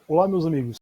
Olá, meus amigos.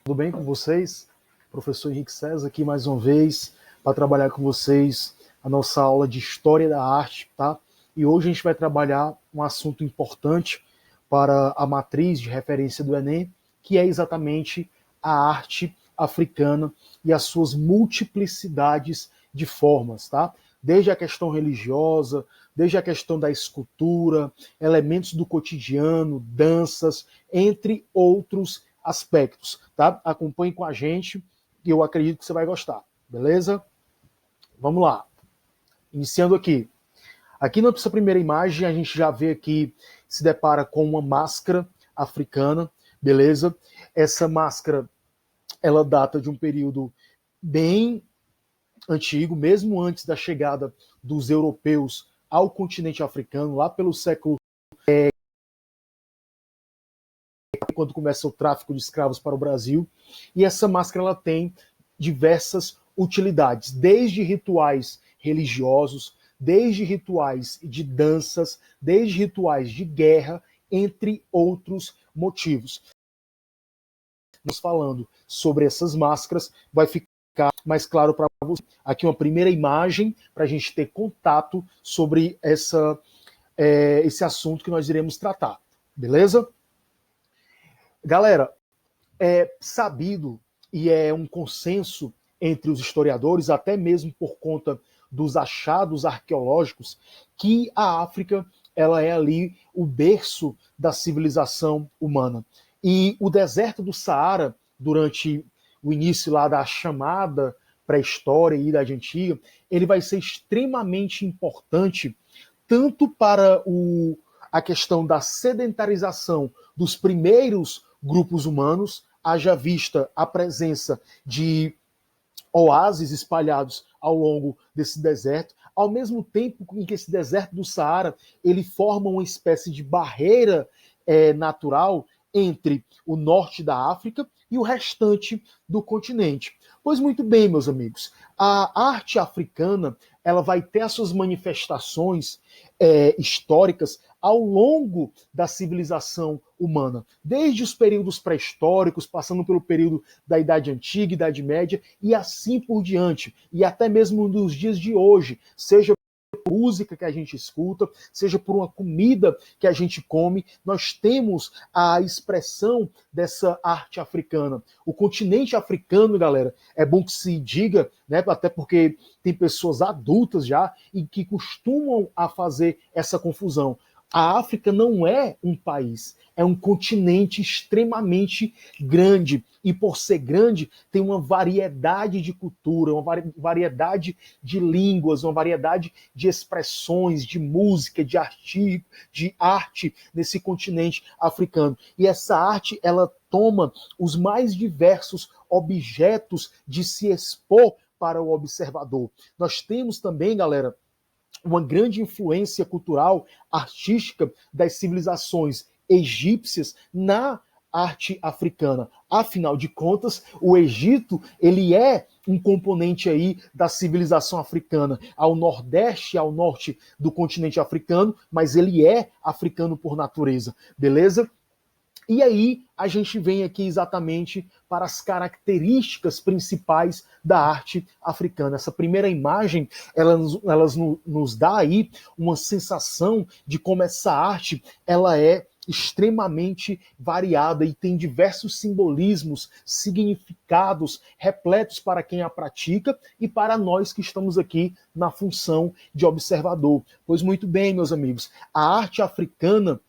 Tudo bem com vocês? Professor Henrique César aqui mais uma vez para trabalhar com vocês a nossa aula de História da Arte, tá? E hoje a gente vai trabalhar um assunto importante para a matriz de referência do Enem, que é exatamente a arte africana e as suas multiplicidades de formas, tá? Desde a questão religiosa, desde a questão da escultura, elementos do cotidiano, danças, entre outros aspectos, tá? Acompanhe com a gente e eu acredito que você vai gostar, beleza? Vamos lá. Iniciando aqui. Aqui na nossa primeira imagem, a gente já vê aqui, se depara com uma máscara africana, beleza? Essa máscara, ela data de um período bem antigo, mesmo antes da chegada dos europeus ao continente africano, lá pelo século quando começa o tráfico de escravos para o Brasil. E essa máscara ela tem diversas utilidades, desde rituais religiosos, desde rituais de danças, desde rituais de guerra, entre outros motivos. Nós falando sobre essas máscaras, vai ficar mais claro para você. Aqui uma primeira imagem para a gente ter contato sobre esse assunto que nós iremos tratar. Beleza? Galera, é sabido e é um consenso entre os historiadores, até mesmo por conta dos achados arqueológicos, que a África ela é ali o berço da civilização humana. E o deserto do Saara, durante o início lá da chamada pré-história e Idade Antiga, ele vai ser extremamente importante tanto para a questão da sedentarização dos primeiros grupos humanos, haja vista a presença de oásis espalhados ao longo desse deserto, ao mesmo tempo em que esse deserto do Saara ele forma uma espécie de barreira natural entre o norte da África e o restante do continente. Pois muito bem, meus amigos, a arte africana ela vai ter as suas manifestações históricas ao longo da civilização humana, desde os períodos pré-históricos, passando pelo período da Idade Antiga, Idade Média e assim por diante, e até mesmo nos dias de hoje, seja por música que a gente escuta, seja por uma comida que a gente come, nós temos a expressão dessa arte africana. O continente africano, galera, é bom que se diga, né, até porque tem pessoas adultas já e que costumam a fazer essa confusão. A África não é um país, é um continente extremamente grande. E por ser grande, tem uma variedade de cultura, uma variedade de línguas, uma variedade de expressões, de música, de arte nesse continente africano. E essa arte, ela toma os mais diversos objetos de se expor para o observador. Nós temos também, galera, uma grande influência cultural, artística das civilizações egípcias na arte africana. Afinal de contas, o Egito, ele é um componente aí da civilização africana, ao nordeste, ao norte do continente africano, mas ele é africano por natureza, beleza? E aí a gente vem aqui exatamente para as características principais da arte africana. Essa primeira imagem, ela nos dá aí uma sensação de como essa arte ela é extremamente variada e tem diversos simbolismos, significados repletos para quem a pratica e para nós que estamos aqui na função de observador. Pois muito bem, meus amigos, a arte africana,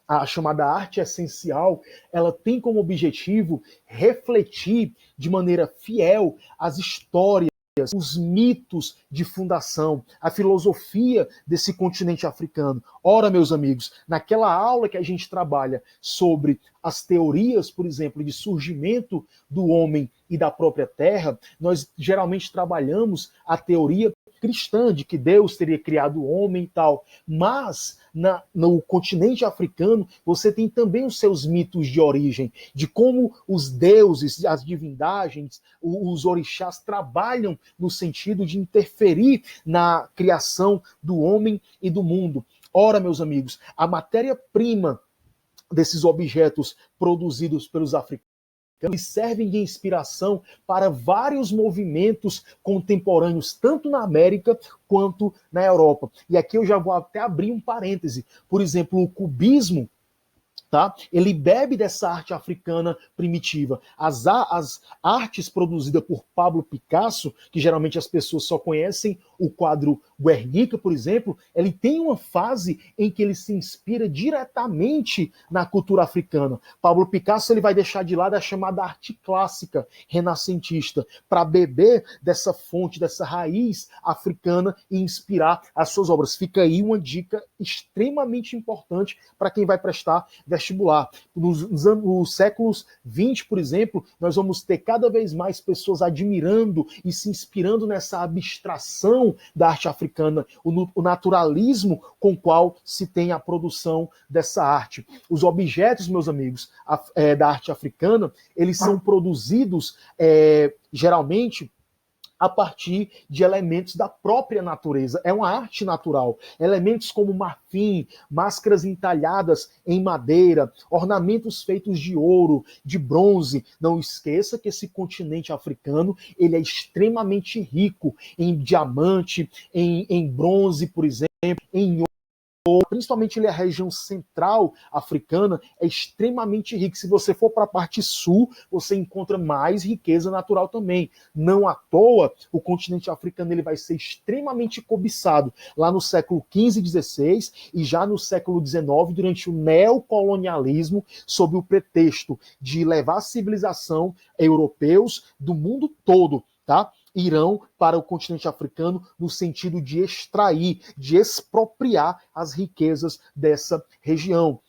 a chamada arte essencial, ela tem como objetivo refletir de maneira fiel as histórias, os mitos de fundação, a filosofia desse continente africano. Ora, meus amigos, naquela aula que a gente trabalha sobre as teorias, por exemplo, de surgimento do homem e da própria terra, nós geralmente trabalhamos a teoria cristã de que Deus teria criado o homem e tal, mas no continente africano você tem também os seus mitos de origem, de como os deuses, as divindades, os orixás trabalham no sentido de interferir na criação do homem e do mundo. Ora, meus amigos, a matéria-prima desses objetos produzidos pelos africanos, eles servem de inspiração para vários movimentos contemporâneos, tanto na América quanto na Europa. E aqui eu já vou até abrir um parêntese. Por exemplo, o cubismo, tá? Ele bebe dessa arte africana primitiva. As artes produzidas por Pablo Picasso, que geralmente as pessoas só conhecem o quadro Guernica, por exemplo, ele tem uma fase em que ele se inspira diretamente na cultura africana. Pablo Picasso ele vai deixar de lado a chamada arte clássica renascentista para beber dessa fonte, dessa raiz africana e inspirar as suas obras. Fica aí uma dica extremamente importante para quem vai prestar vestibular. Nos séculos 20, por exemplo, nós vamos ter cada vez mais pessoas admirando e se inspirando nessa abstração da arte africana, o naturalismo com o qual se tem a produção dessa arte. Os objetos, meus amigos, da arte africana, eles são produzidos geralmente a partir de elementos da própria natureza. É uma arte natural. Elementos como marfim, máscaras entalhadas em madeira, ornamentos feitos de ouro, de bronze. Não esqueça que esse continente africano ele é extremamente rico em diamante, em bronze, por exemplo, em principalmente a região central africana, é extremamente rica. Se você for para a parte sul, você encontra mais riqueza natural também. Não à toa, o continente africano ele vai ser extremamente cobiçado lá no século XV e XVI e já no século XIX, durante o neocolonialismo, sob o pretexto de levar a civilização europeus do mundo todo, tá? Irão para o continente africano no sentido de extrair, de expropriar as riquezas dessa região.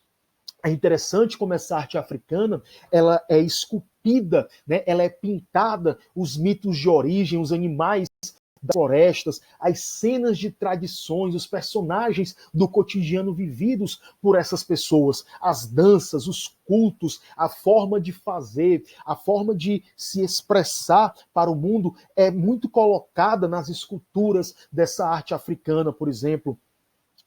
É interessante como essa arte africana ela é esculpida, né? Ela é pintada, os mitos de origem, os animais das florestas, as cenas de tradições, os personagens do cotidiano vividos por essas pessoas, as danças, os cultos, a forma de fazer, a forma de se expressar para o mundo é muito colocada nas esculturas dessa arte africana, por exemplo.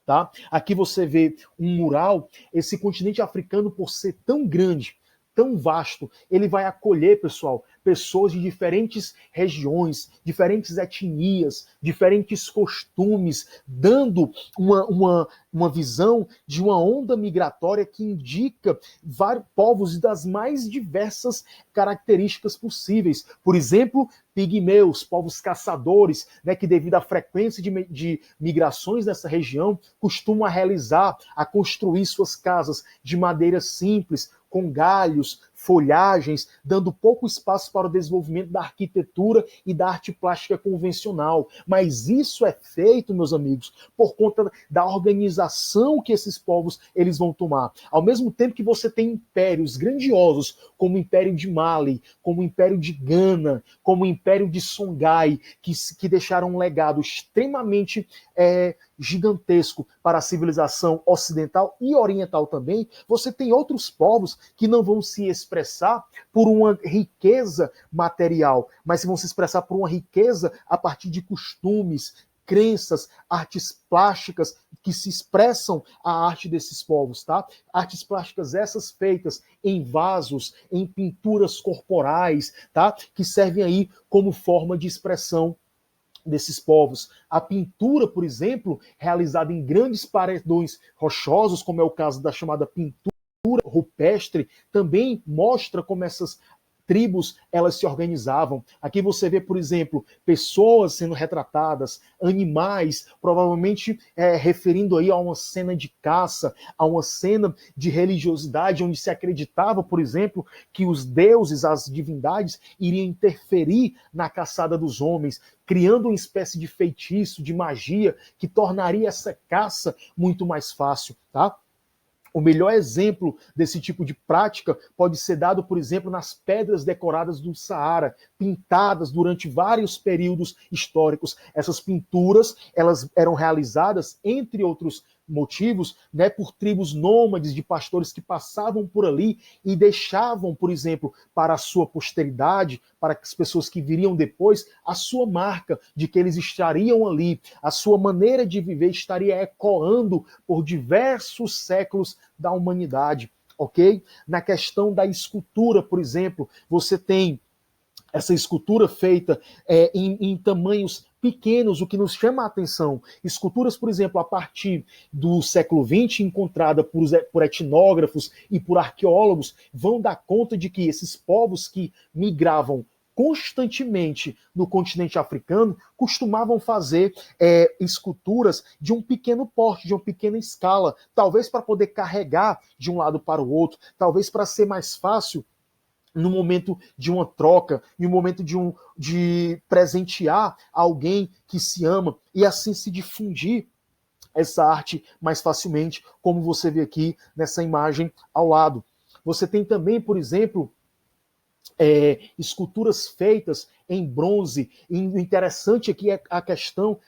Tá? Aqui você vê um mural, esse continente africano, por ser tão grande, tão vasto, ele vai acolher, pessoal, pessoas de diferentes regiões, diferentes etnias, diferentes costumes, dando uma visão de uma onda migratória que indica vários povos das mais diversas características possíveis. Por exemplo, pigmeus, povos caçadores, né, que devido à frequência de migrações nessa região, costumam a construir suas casas de madeira simples, com galhos, folhagens, dando pouco espaço para o desenvolvimento da arquitetura e da arte plástica convencional. Mas isso é feito, meus amigos, por conta da organização que esses povos eles vão tomar. Ao mesmo tempo que você tem impérios grandiosos, como o Império de Mali, como o Império de Gana, como o Império de Songhai, que deixaram um legado extremamente gigantesco para a civilização ocidental e oriental também, você tem outros povos que não vão se expressar por uma riqueza material, mas vão se expressar por uma riqueza a partir de costumes, crenças, artes plásticas que se expressam a arte desses povos, tá? Artes plásticas essas feitas em vasos, em pinturas corporais, tá? Que servem aí como forma de expressão desses povos. A pintura, por exemplo, realizada em grandes paredões rochosos, como é o caso da chamada pintura rupestre, também mostra como essas tribos elas se organizavam. Aqui você vê, por exemplo, pessoas sendo retratadas, animais, provavelmente referindo aí a uma cena de caça, a uma cena de religiosidade, onde se acreditava, por exemplo, que os deuses, as divindades, iriam interferir na caçada dos homens, criando uma espécie de feitiço, de magia, que tornaria essa caça muito mais fácil, tá? O melhor exemplo desse tipo de prática pode ser dado, por exemplo, nas pedras decoradas do Saara, pintadas durante vários períodos históricos. Essas pinturas, elas eram realizadas, entre outros motivos, né, por tribos nômades de pastores que passavam por ali e deixavam, por exemplo, para a sua posteridade, para as pessoas que viriam depois, a sua marca de que eles estariam ali. A sua maneira de viver estaria ecoando por diversos séculos da humanidade. ok? Na questão da escultura, por exemplo, você tem essa escultura feita em tamanhos pequenos, o que nos chama a atenção. Esculturas, por exemplo, a partir do século XX, encontrada por etnógrafos e por arqueólogos, vão dar conta de que esses povos que migravam constantemente no continente africano costumavam fazer esculturas de um pequeno porte, de uma pequena escala, talvez para poder carregar de um lado para o outro, talvez para ser mais fácil no momento de uma troca, no momento de presentear alguém que se ama e assim se difundir essa arte mais facilmente, como você vê aqui nessa imagem ao lado. Você tem também, por exemplo, esculturas feitas em bronze. E o interessante aqui é a questão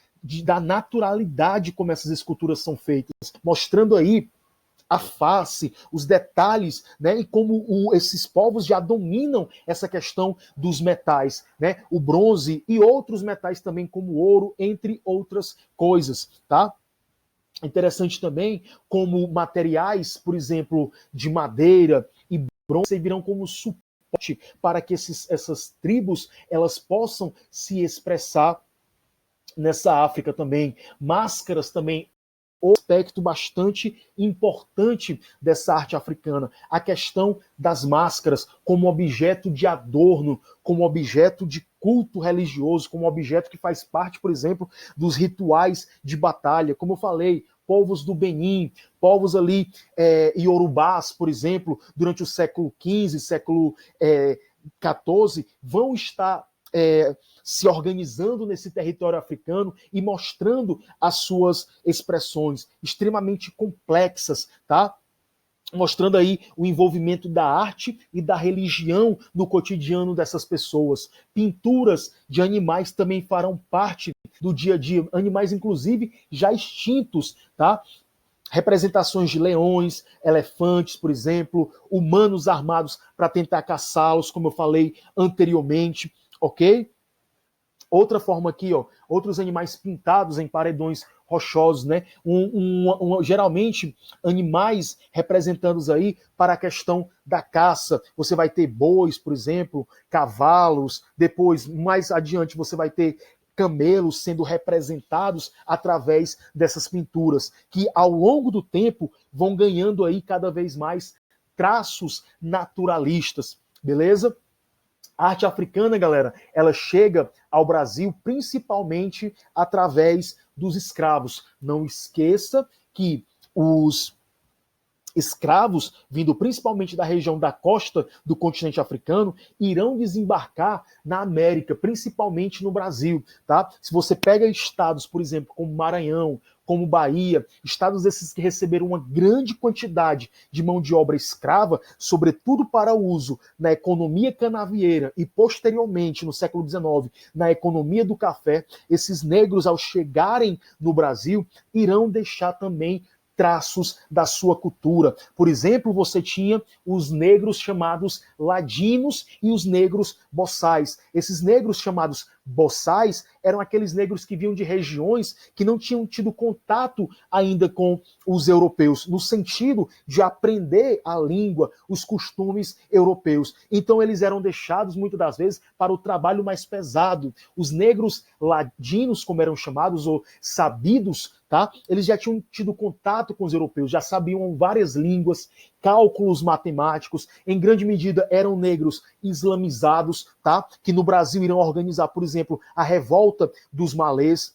da naturalidade como essas esculturas são feitas, mostrando aí a face, os detalhes, né, e como esses povos já dominam essa questão dos metais, né, o bronze e outros metais também, como ouro, entre outras coisas, tá? Interessante também como materiais, por exemplo, de madeira e bronze servirão como suporte para que essas tribos elas possam se expressar nessa África também. Máscaras também, outro aspecto bastante importante dessa arte africana, a questão das máscaras como objeto de adorno, como objeto de culto religioso, como objeto que faz parte, por exemplo, dos rituais de batalha. Como eu falei, povos do Benin, povos ali iorubás, por exemplo, durante o século XV, século XIV, vão estar se organizando nesse território africano e mostrando as suas expressões extremamente complexas, tá? Mostrando aí o envolvimento da arte e da religião no cotidiano dessas pessoas. Pinturas de animais também farão parte do dia a dia, animais inclusive já extintos, tá? Representações de leões, elefantes, por exemplo, humanos armados para tentar caçá-los, como eu falei anteriormente, ok? Outra forma aqui, ó, outros animais pintados em paredões rochosos, né? Geralmente, animais representados aí para a questão da caça. Você vai ter bois, por exemplo, cavalos. Depois, mais adiante, você vai ter camelos sendo representados através dessas pinturas, que ao longo do tempo vão ganhando aí cada vez mais traços naturalistas, beleza? A arte africana, galera, ela chega ao Brasil principalmente através dos escravos. Não esqueça que os escravos, vindo principalmente da região da costa do continente africano, irão desembarcar na América, principalmente no Brasil, tá? Se você pega estados, por exemplo, como Maranhão, como Bahia, estados esses que receberam uma grande quantidade de mão de obra escrava, sobretudo para uso na economia canavieira e posteriormente, no século XIX, na economia do café, esses negros, ao chegarem no Brasil, irão deixar também traços da sua cultura. Por exemplo, você tinha os negros chamados ladinos e os negros boçais. Esses negros chamados boçais eram aqueles negros que vinham de regiões que não tinham tido contato ainda com os europeus, no sentido de aprender a língua, os costumes europeus. Então eles eram deixados muitas das vezes para o trabalho mais pesado. Os negros ladinos, como eram chamados, ou sabidos, tá? Eles já tinham tido contato com os europeus, já sabiam várias línguas, cálculos matemáticos, em grande medida eram negros islamizados, tá? Que no Brasil irão organizar, por exemplo, a revolta dos malês.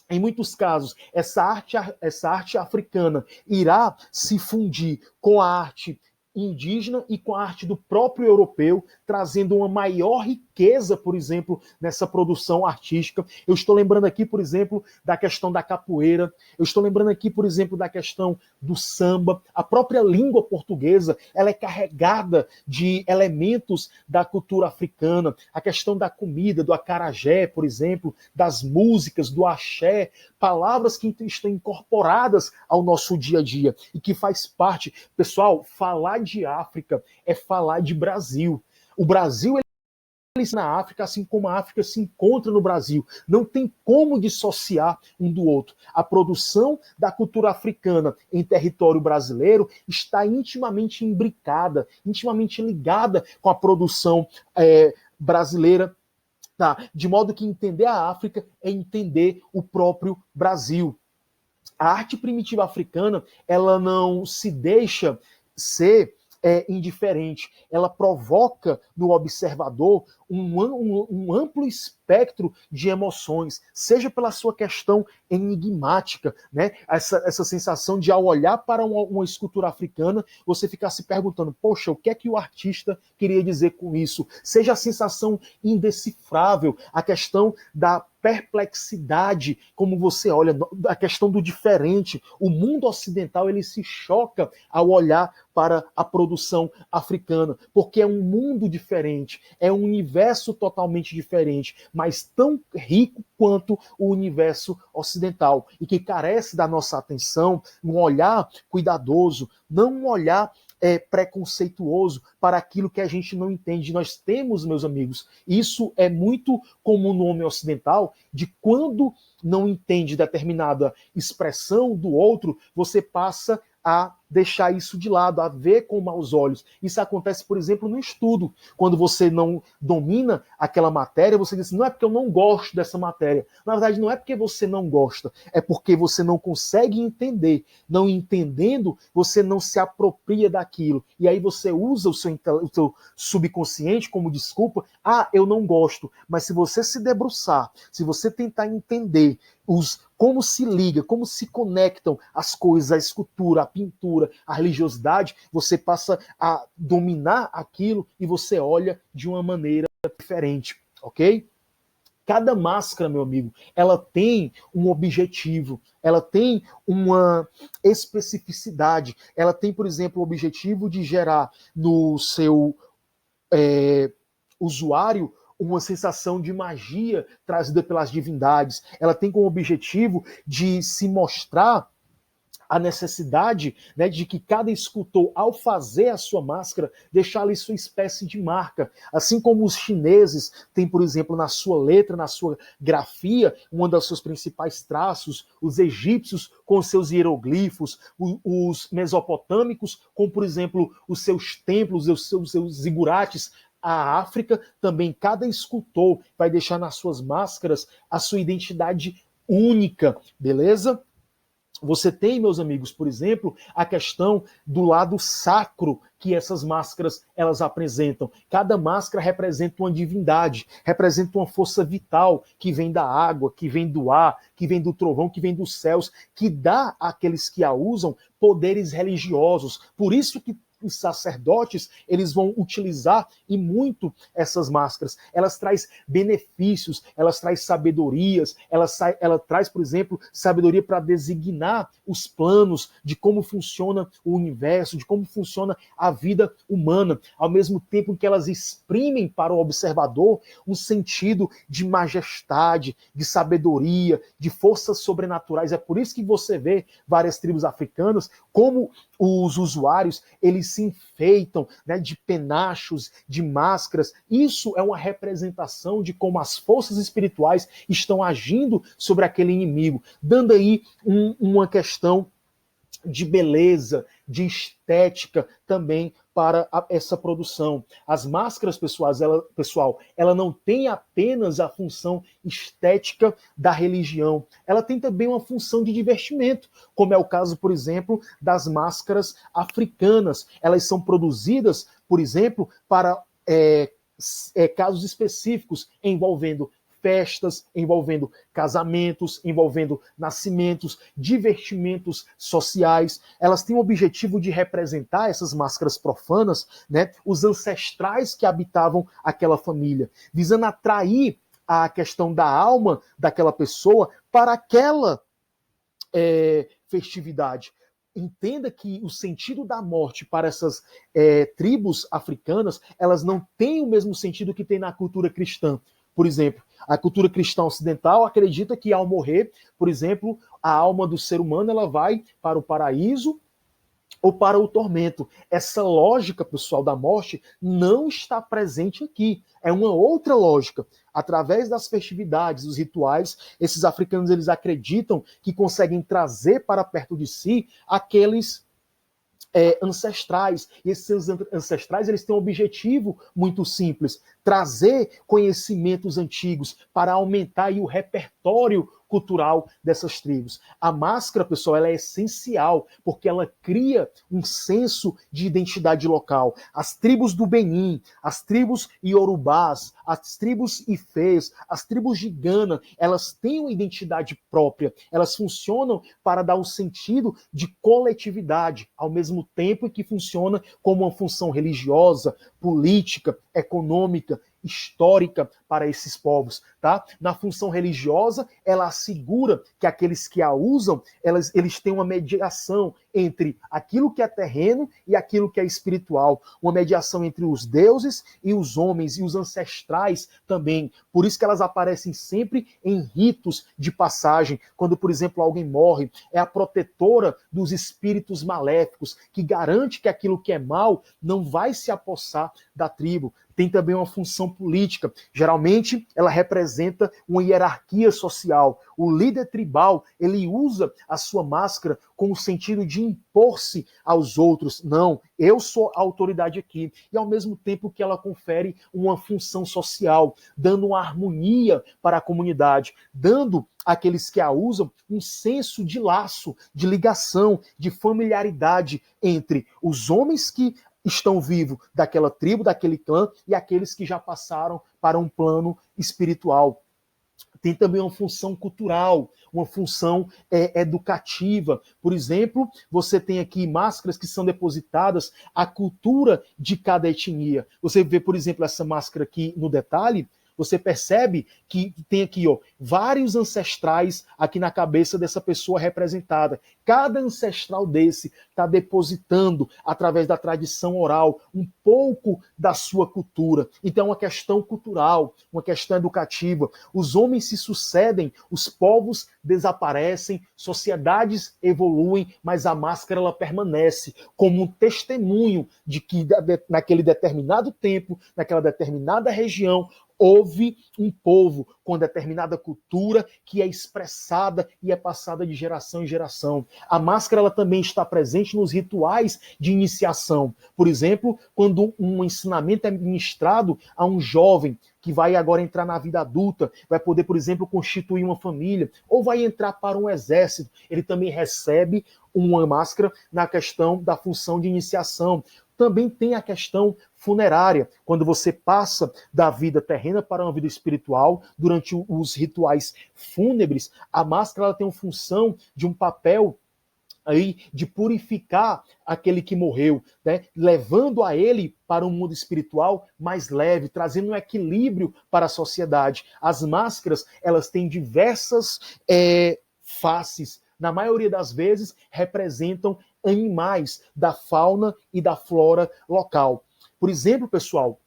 Em muitos casos, essa arte africana irá se fundir com a arte indígena e com a arte do próprio europeu, trazendo uma maior riqueza, por exemplo, nessa produção artística. Eu estou lembrando aqui, por exemplo, da questão da capoeira, eu estou lembrando aqui, por exemplo, da questão do samba. A própria língua portuguesa, ela é carregada de elementos da cultura africana, a questão da comida, do acarajé, por exemplo, das músicas, do axé, palavras que estão incorporadas ao nosso dia a dia e que faz parte. Pessoal, falar de África é falar de Brasil. O Brasil na África, assim como a África se encontra no Brasil. Não tem como dissociar um do outro. A produção da cultura africana em território brasileiro está intimamente imbricada, intimamente ligada com a produção brasileira. Tá? De modo que entender a África é entender o próprio Brasil. A arte primitiva africana, ela não se deixa ser indiferente. Ela provoca no observador um amplo espectro de emoções, seja pela sua questão enigmática, né? Essa sensação de, ao olhar para uma escultura africana, você ficar se perguntando, poxa, o que é que o artista queria dizer com isso? Seja a sensação indecifrável, a questão da perplexidade, como você olha, a questão do diferente. O mundo ocidental, ele se choca ao olhar para a produção africana, porque é um mundo diferente, é um universo totalmente diferente, mas tão rico quanto o universo ocidental, e que carece da nossa atenção, um olhar cuidadoso, não um olhar preconceituoso para aquilo que a gente não entende. Nós temos, meus amigos, isso é muito comum no homem ocidental, de quando não entende determinada expressão do outro, você passa a deixar isso de lado, a ver com maus olhos. Isso acontece, por exemplo, no estudo. Quando você não domina aquela matéria, você diz, não é porque eu não gosto dessa matéria. Na verdade, não é porque você não gosta, é porque você não consegue entender. Não entendendo, você não se apropria daquilo. E aí você usa o seu subconsciente como desculpa. Ah, eu não gosto. Mas se você se debruçar, se você tentar entender como se liga, como se conectam as coisas, a escultura, a pintura, a religiosidade, você passa a dominar aquilo e você olha de uma maneira diferente, ok? Cada máscara, meu amigo, ela tem um objetivo, ela tem uma especificidade, ela tem, por exemplo, o objetivo de gerar no seu usuário uma sensação de magia trazida pelas divindades. Ela tem como objetivo de se mostrar a necessidade, né, de que cada escultor, ao fazer a sua máscara, deixar ali sua espécie de marca. Assim como os chineses têm, por exemplo, na sua letra, na sua grafia, um dos seus principais traços, os egípcios com seus hieroglifos, os mesopotâmicos com, por exemplo, os seus templos, os seus zigurates. A África também, cada escultor vai deixar nas suas máscaras a sua identidade única, beleza? Você tem, meus amigos, por exemplo, a questão do lado sacro que essas máscaras elas apresentam. Cada máscara representa uma divindade, representa uma força vital que vem da água, que vem do ar, que vem do trovão, que vem dos céus, que dá àqueles que a usam poderes religiosos. Por isso que os sacerdotes, eles vão utilizar e muito essas máscaras. Elas trazem benefícios, elas trazem sabedorias, ela traz, por exemplo, sabedoria para designar os planos de como funciona o universo, de como funciona a vida humana, ao mesmo tempo que elas exprimem para o observador um sentido de majestade, de sabedoria, de forças sobrenaturais. É por isso que você vê várias tribos africanas, como os usuários, eles se enfeitam, né, de penachos, de máscaras. Isso é uma representação de como as forças espirituais estão agindo sobre aquele inimigo, dando aí uma questão de beleza, de estética também para essa produção. As máscaras, pessoal, ela não tem apenas a função estética da religião, ela tem também uma função de divertimento, como é o caso, por exemplo, das máscaras africanas. Elas são produzidas, por exemplo, para casos específicos envolvendo festas, envolvendo casamentos, envolvendo nascimentos, divertimentos sociais. Elas têm o objetivo de representar essas máscaras profanas, né, os ancestrais que habitavam aquela família, visando atrair a questão da alma daquela pessoa para aquela festividade. Entenda que o sentido da morte para essas tribos africanas, elas não têm o mesmo sentido que tem na cultura cristã. Por exemplo, a cultura cristã ocidental acredita que ao morrer, por exemplo, a alma do ser humano ela vai para o paraíso ou para o tormento. Essa lógica, pessoal, da morte não está presente aqui. É uma outra lógica. Através das festividades, dos rituais, esses africanos eles acreditam que conseguem trazer para perto de si aqueles ancestrais. E esses ancestrais eles têm um objetivo muito simples: trazer conhecimentos antigos para aumentar aí o repertório cultural dessas tribos. A máscara, pessoal, ela é essencial porque ela cria um senso de identidade local. As tribos do Benin, as tribos iorubás, as tribos ifês, as tribos de Gana, elas têm uma identidade própria. Elas funcionam para dar um sentido de coletividade, ao mesmo tempo que funciona como uma função religiosa, política, econômica, histórica para esses povos, tá? Na função religiosa, ela assegura que aqueles que a usam, eles têm uma mediação entre aquilo que é terreno e aquilo que é espiritual, uma mediação entre os deuses e os homens e os ancestrais também. Por isso que elas aparecem sempre em ritos de passagem. Quando, por exemplo, alguém morre, é a protetora dos espíritos maléficos, que garante que aquilo que é mal não vai se apossar da tribo. Tem também uma função política. Geralmente, ela representa uma hierarquia social. O líder tribal, ele usa a sua máscara com o sentido de impor-se aos outros. Não, eu sou a autoridade aqui. E ao mesmo tempo que ela confere uma função social, dando uma harmonia para a comunidade, dando àqueles que a usam um senso de laço, de ligação, de familiaridade entre os homens que estão vivos daquela tribo, daquele clã, e aqueles que já passaram para um plano espiritual. Tem também uma função cultural, uma função educativa. Por exemplo, você tem aqui máscaras que são depositadas à cultura de cada etnia. Você vê, por exemplo, essa máscara aqui no detalhe, você percebe que tem aqui vários ancestrais aqui na cabeça dessa pessoa representada. Cada ancestral desse está depositando, através da tradição oral, um pouco da sua cultura. Então é uma questão cultural, uma questão educativa. Os homens se sucedem, os povos desaparecem, sociedades evoluem, mas a máscara ela permanece como um testemunho de que naquele determinado tempo, naquela determinada região, houve um povo com determinada cultura que é expressada e é passada de geração em geração. A máscara ela também está presente nos rituais de iniciação. Por exemplo, quando um ensinamento é ministrado a um jovem que vai agora entrar na vida adulta, vai poder, por exemplo, constituir uma família, ou vai entrar para um exército, ele também recebe uma máscara na questão da função de iniciação. Também tem a questão funerária, quando você passa da vida terrena para uma vida espiritual, durante os rituais fúnebres, a máscara ela tem uma função de um papel aí de purificar aquele que morreu, né? Levando a ele para um mundo espiritual mais leve, trazendo um equilíbrio para a sociedade. As máscaras, elas têm diversas faces. Na maioria das vezes, representam animais da fauna e da flora local. Por exemplo, pessoal,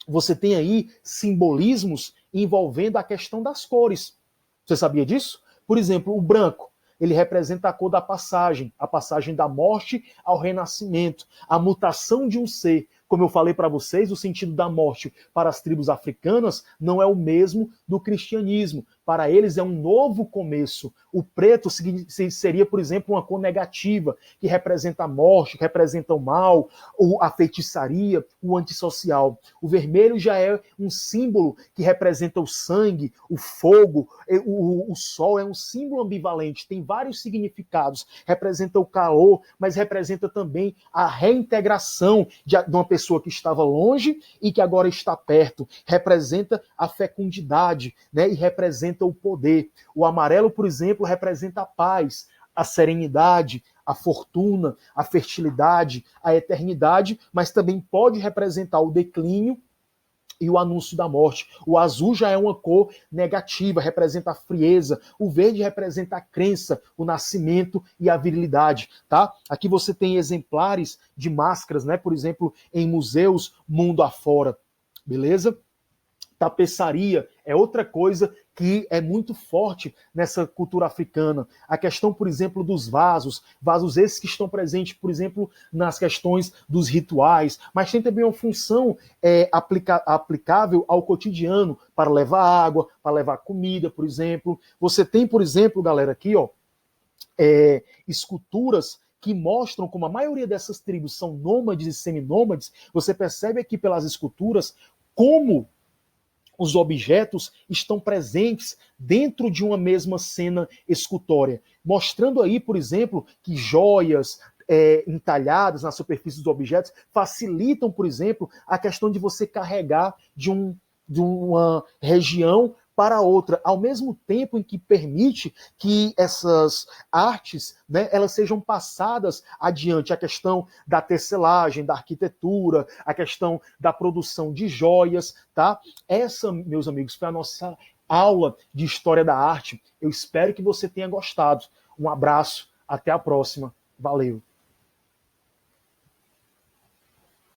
você tem aí simbolismos envolvendo a questão das cores. Você sabia disso? Por exemplo, o branco, ele representa a cor da passagem, a passagem da morte ao renascimento, a mutação de um ser. Como eu falei para vocês, o sentido da morte para as tribos africanas não é o mesmo do cristianismo. Para eles é um novo começo. O preto seria, por exemplo, uma cor negativa, que representa a morte, que representa o mal, a feitiçaria, o antissocial. O vermelho já é um símbolo que representa o sangue, o fogo, o sol é um símbolo ambivalente, tem vários significados. Representa o calor, mas representa também a reintegração de uma pessoa que estava longe e que agora está perto. Representa a fecundidade, né? E representa o poder. O amarelo, por exemplo, representa a paz, a serenidade, a fortuna, a fertilidade, a eternidade, mas também pode representar o declínio e o anúncio da morte. O azul já é uma cor negativa, representa a frieza. O verde representa a crença, o nascimento e a virilidade, tá? Aqui você tem exemplares de máscaras, né? Por exemplo, em museus mundo afora. Beleza? Tapeçaria é outra coisa que é muito forte nessa cultura africana. A questão, por exemplo, dos vasos esses que estão presentes, por exemplo, nas questões dos rituais, mas tem também uma função aplicável ao cotidiano, para levar água, para levar comida, por exemplo. Você tem, por exemplo, galera, aqui, ó, esculturas que mostram como a maioria dessas tribos são nômades e seminômades. Você percebe aqui pelas esculturas como os objetos estão presentes dentro de uma mesma cena escultória, mostrando aí, por exemplo, que joias entalhadas na superfície dos objetos facilitam, por exemplo, a questão de você carregar de uma região para outra, ao mesmo tempo em que permite que essas artes, né, elas sejam passadas adiante. A questão da tecelagem, da arquitetura, a questão da produção de joias, tá? Essa, meus amigos, foi a nossa aula de História da Arte. Eu espero que você tenha gostado. Um abraço, até a próxima. Valeu!